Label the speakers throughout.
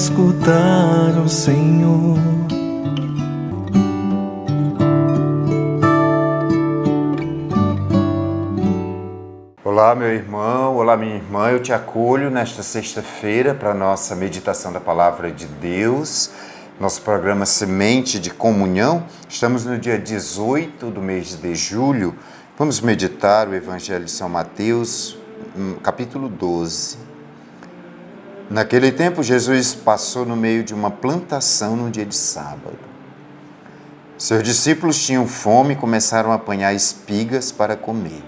Speaker 1: escutar o Senhor.
Speaker 2: Olá, meu irmão, olá, minha irmã, eu te acolho nesta sexta-feira para a nossa meditação da Palavra de Deus, nosso programa Semente de Comunhão. Estamos no dia 18 do mês de julho. Vamos meditar o Evangelho de São Mateus, capítulo 12. Naquele tempo, Jesus passou no meio de uma plantação num dia de sábado. Seus discípulos tinham fome e começaram a apanhar espigas para comer.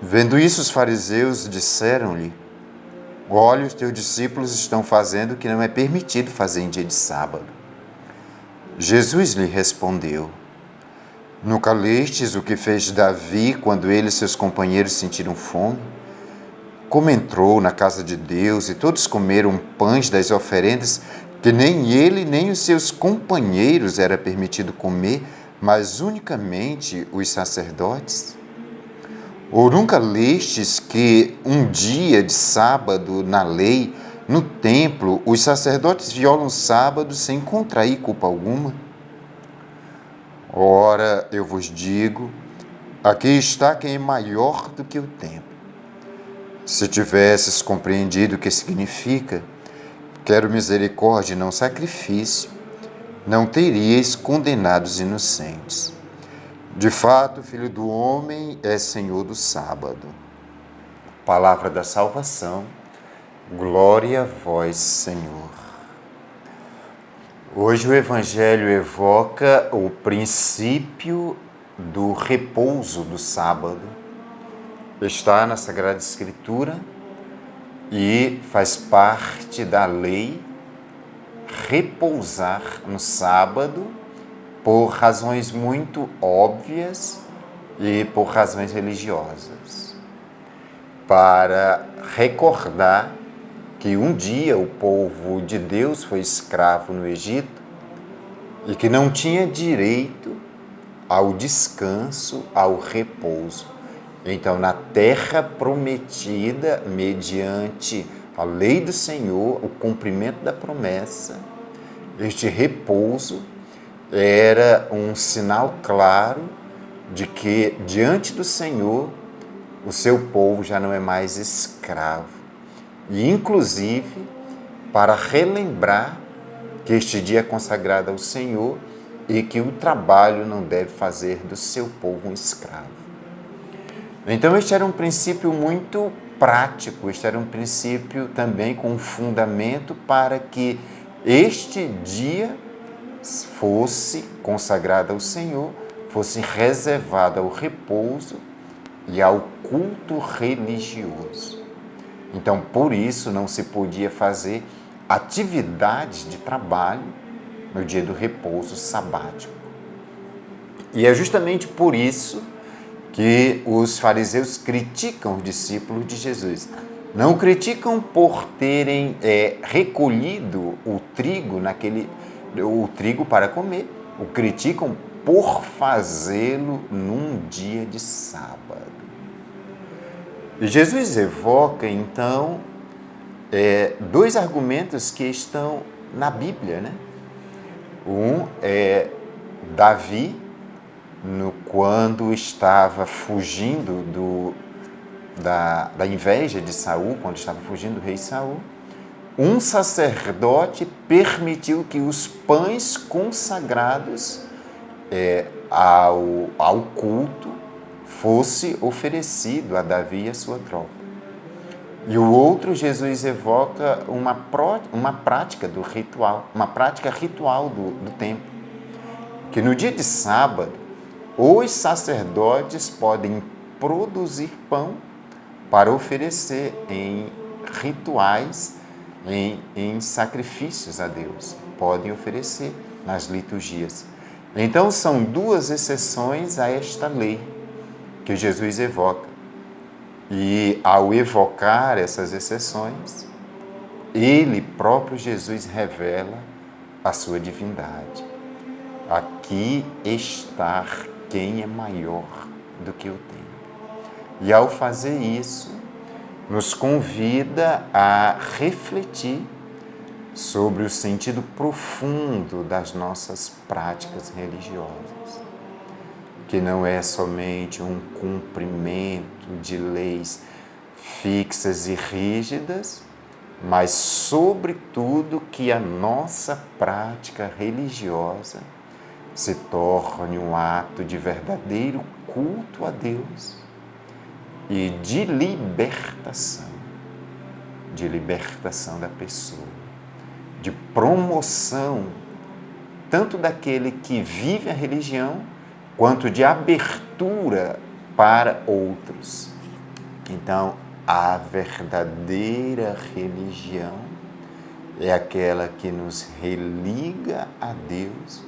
Speaker 2: Vendo isso, os fariseus disseram-lhe: olha, os teus discípulos estão fazendo o que não é permitido fazer em dia de sábado. Jesus lhe respondeu: nunca lestes o que fez Davi quando ele e seus companheiros sentiram fome? Como entrou na casa de Deus e todos comeram pães das oferendas que nem ele nem os seus companheiros era permitido comer, mas unicamente os sacerdotes? Ou nunca lestes que um dia de sábado na lei, no templo, os sacerdotes violam o sábado sem contrair culpa alguma? Ora, eu vos digo, aqui está quem é maior do que o templo. Se tivesses compreendido o que significa, quero misericórdia e não sacrifício, não teríeis condenado os inocentes. De fato, o Filho do Homem é Senhor do sábado. Palavra da salvação, glória a vós, Senhor. Hoje o Evangelho evoca o princípio do repouso do sábado. Está na Sagrada Escritura e faz parte da lei repousar no sábado, por razões muito óbvias e por razões religiosas, para recordar que um dia o povo de Deus foi escravo no Egito e que não tinha direito ao descanso, ao repouso. Então, na terra prometida, mediante a lei do Senhor, o cumprimento da promessa, este repouso era um sinal claro de que, diante do Senhor, o seu povo já não é mais escravo. E, inclusive, para relembrar que este dia é consagrado ao Senhor e que o trabalho não deve fazer do seu povo um escravo. Então, este era um princípio muito prático, este era um princípio também com fundamento para que este dia fosse consagrada ao Senhor, fosse reservada ao repouso e ao culto religioso. Então, por isso, não se podia fazer atividades de trabalho no dia do repouso sabático. E é justamente por isso que os fariseus criticam os discípulos de Jesus. Não criticam por terem recolhido o trigo para comer, o criticam por fazê-lo num dia de sábado. E Jesus evoca, então, dois argumentos que estão na Bíblia, né? Um é Davi, quando estava fugindo da inveja de Saul, quando estava fugindo do rei Saul, um sacerdote permitiu que os pães consagrados ao culto fosse oferecido a Davi e a sua tropa. E o outro, Jesus evoca uma prática do ritual, uma prática ritual do templo, que no dia de sábado, os sacerdotes podem produzir pão para oferecer em rituais, em sacrifícios a Deus. Podem oferecer nas liturgias. Então, são duas exceções a esta lei que Jesus evoca. E, ao evocar essas exceções, ele próprio, Jesus, revela a sua divindade. Aqui está quem é maior do que o templo. E, ao fazer isso, nos convida a refletir sobre o sentido profundo das nossas práticas religiosas, que não é somente um cumprimento de leis fixas e rígidas, mas, sobretudo, que a nossa prática religiosa se torne um ato de verdadeiro culto a Deus e de libertação da pessoa, de promoção tanto daquele que vive a religião, quanto de abertura para outros. Então, a verdadeira religião é aquela que nos religa a Deus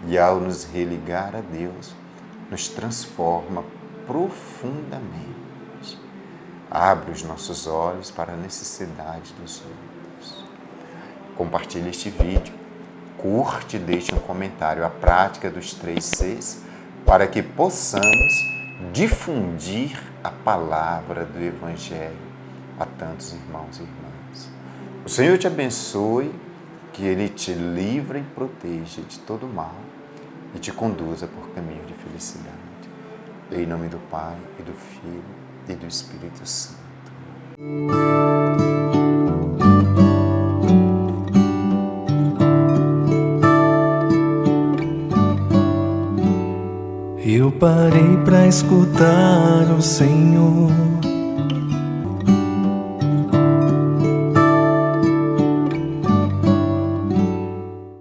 Speaker 2: e, ao nos religar a Deus, nos transforma profundamente. Abre os nossos olhos para a necessidade dos outros. Compartilhe este vídeo, curte e deixe um comentário a prática dos 3 Cs para que possamos difundir a palavra do Evangelho a tantos irmãos e irmãs. O Senhor te abençoe, que Ele te livre e proteja de todo mal e te conduza por caminho de felicidade. Em nome do Pai, e do Filho, e do Espírito Santo.
Speaker 1: Eu parei pra escutar o Senhor